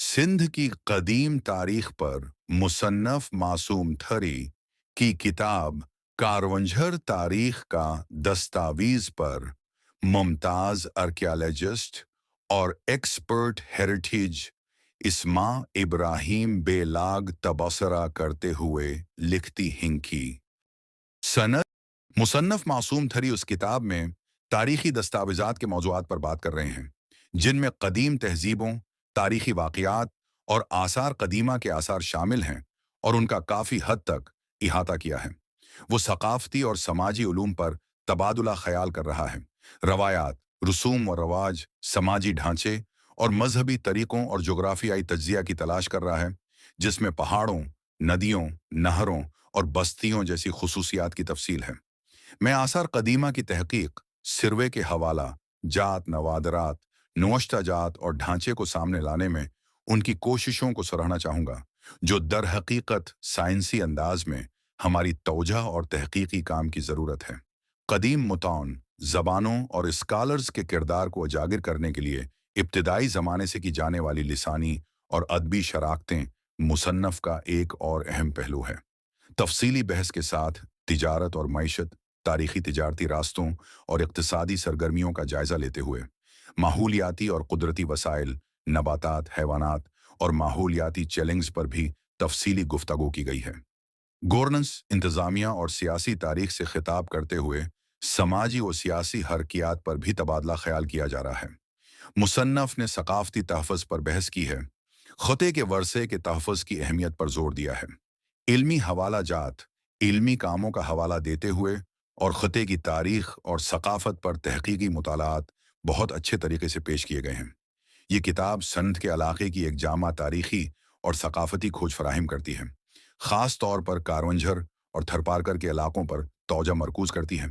सिंध की कदीम तारीख पर मुसन्नफ मासूम थरी की किताब कारवंझर तारीख का दस्तावीज पर मुमताज आर्कियोलॉजिस्ट और एक्सपर्ट हेरिटेज इस्मा इब्राहिम बेलाग तबसरा करते हुए लिखती हिंकी सनद मुसन्नफ मासूम थरी उस किताब में तारीखी दस्तावेजात के मौज़ूआत पर बात कर रहे हैं जिनमें कदीम तहजीबों, तारीखी वाक़यात और आसार कदीमा के आसार शामिल हैं और उनका काफ़ी हद तक इहाता किया है। वो सकाफ़ती और समाजी उलूम पर तबादुला ख़याल कर रहा है। रवायात, रसूम व रवाज, समाजी ढांचे और मजहबी तरीक़ों और जोग्राफियाई तज्ज़िया की तलाश कर रहा है, जिसमें पहाड़ों, नदियों, नहरों और बस्तियों जैसी खुसूसियात की तफसील है। मैं आसार कदीमा की तहकीक, सिरवे के हवाला, जात, नवादरात, नुअश्ता जात और ढांचे को सामने लाने में उनकी कोशिशों को सराहना चाहूँगा, जो दर हकीकत साइंसी अंदाज में हमारी तौजह और तहकीकी काम की ज़रूरत है। कदीम मुतान, ज़बानों और स्कॉलर्स के किरदार को उजागर करने के लिए इब्तदाई ज़माने से की जाने वाली लिसानी और अदबी शराकतें मुसन्नफ़ का एक और अहम पहलू है। तफसीली बहस के साथ तिजारत और मईशत, तारीखी तिजारती रास्तों और इक्तिसादी सरगर्मियों का जायजा लेते हुए माहौलियाती और कुदरती वसाइल, नबातात, हैवानात और माहौलियाती चैलेंज पर भी तफसीली गुफ्तगू की गई है। गवर्नेंस, इंतज़ामिया और सियासी तारीख से खिताब करते हुए समाजी और सियासी हरकियात पर भी तबादला ख्याल किया जा रहा है। मुसन्नफ़ ने सकाफ़ती तहफ़्फ़ुज़ पर बहस की है, ख़ुते के वर्से के तहफ़्फ़ुज़ की अहमियत पर जोर दिया है। इल्मी हवाला जात, इल्मी कामों का हवाला देते हुए और ख़ुते की तारीख और सकाफ़त पर तहकीकी मुतालात बहुत अच्छे तरीके से पेश किए गए हैं। ये किताब सनद के इलाके की एक जामा तारीखी और सकाफ़ती खोज फराहम करती है, ख़ास तौर पर कारवंझर और थरपारकर के इलाकों पर तौजा मरकूज़ करती है।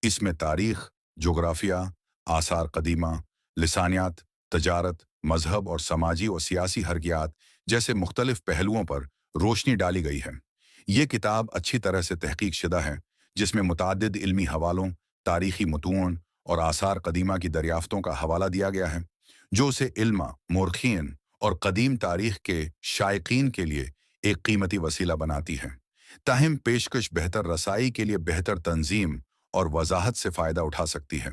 इसमें तारीख, जोग्राफिया, आसार कदीमा, लिसानियात, तजारत, मजहब और समाजी और सियासी हरकियात जैसे मुख्तलिफ पहलुओं पर रोशनी डाली गई है। ये किताब अच्छी तरह से तहकीक शुदा है, जिसमें मुताद्दिद इल्मी हवालों, तारीखी मुतून और आसार कदीमा की दरियाफ्तों का हवाला दिया गया है, जो उसे इल्मा, मोरखीन और कदीम तारीख के शायकीन के लिए एक कीमती वसीला बनाती है। ताहिम पेशकश बेहतर रसाई के लिए बेहतर तंजीम और वजाहत से फ़ायदा उठा सकती है।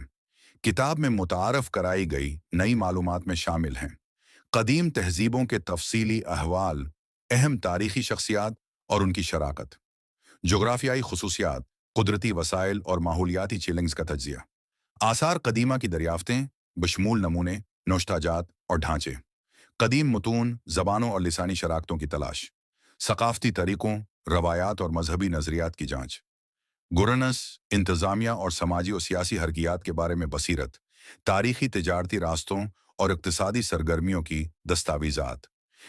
किताब में मुतारफ़ कराई गई नई मालूमात में शामिल हैं कदीम तहजीबों के तफसीली अहवाल, अहम तारीखी शख्सियात और उनकी शराकत, जोग्राफियाई खसूसियात, कुदरती वसाइल और माहौलियाती चैलेंज का तज्जिया, आसार कदीमा की दरियाफ्तें बशमूल नमूने, नोश्ताजात और ढांचे, कदीम मुतून, ज़बानों और लिसानी शराकतों की तलाश, सकाफ़ती तरीक़ों, रवायात और मजहबी नज़रियात की जाँच, गुरनस, इंतज़ामिया और समाजी और सियासी हरकियात के बारे में बसीरत, तारीखी तिजारती रास्तों और इक्तिसादी सरगर्मियों की दस्तावीज़ात।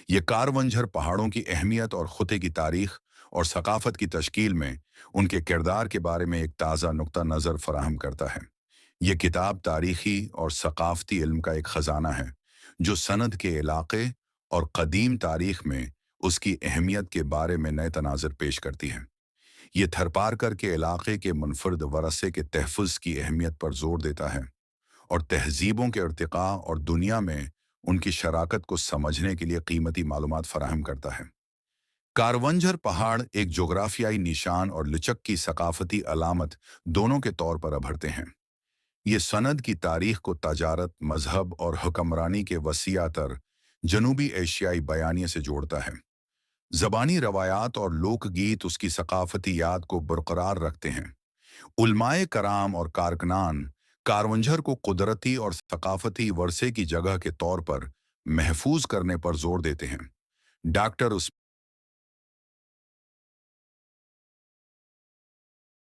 ये कारवंझर पहाड़ों की अहमियत और ख़ुते की तारीख और सकाफ़त की तश्कील में उनके किरदार के बारे में एक ताज़ा नुक्ता नज़र फराहम करता है। ये किताब तारीखी और सकाफ़ती इल्म का एक ख़जाना है, जो सनद के इलाक़े और कदीम तारीख में उसकी अहमियत के बारे में नए तनाज़र पेश करती है। ये थरपारकर के इलाके के मुनफर्द वरसे के तहफ़्फ़ुज़ की अहमियत पर जोर देता है और तहज़ीबों के इर्तिक़ा और दुनिया में उनकी शराकत को समझने के लिए कीमती मालूमात फ़राहम करता है। कारवंझर पहाड़ एक जोग्राफियाई निशान और लचक की सकाफ़ती अलामत दोनों के तौर पर उभरते हैं। ये सनद की तारीख को तजारत, मजहब और हुक्मरानी के वसीआतर जनूबी एशियाई बयानिए से जोड़ता है। ज़बानी रवायात और लोकगीत उसकी सकाफ़ती याद को बरकरार रखते हैं। उलमाए कराम और कारकनान कारवंझर को कुदरती और सकाफ़ती वरसे की जगह के तौर पर महफूज करने पर जोर देते हैं। डॉक्टर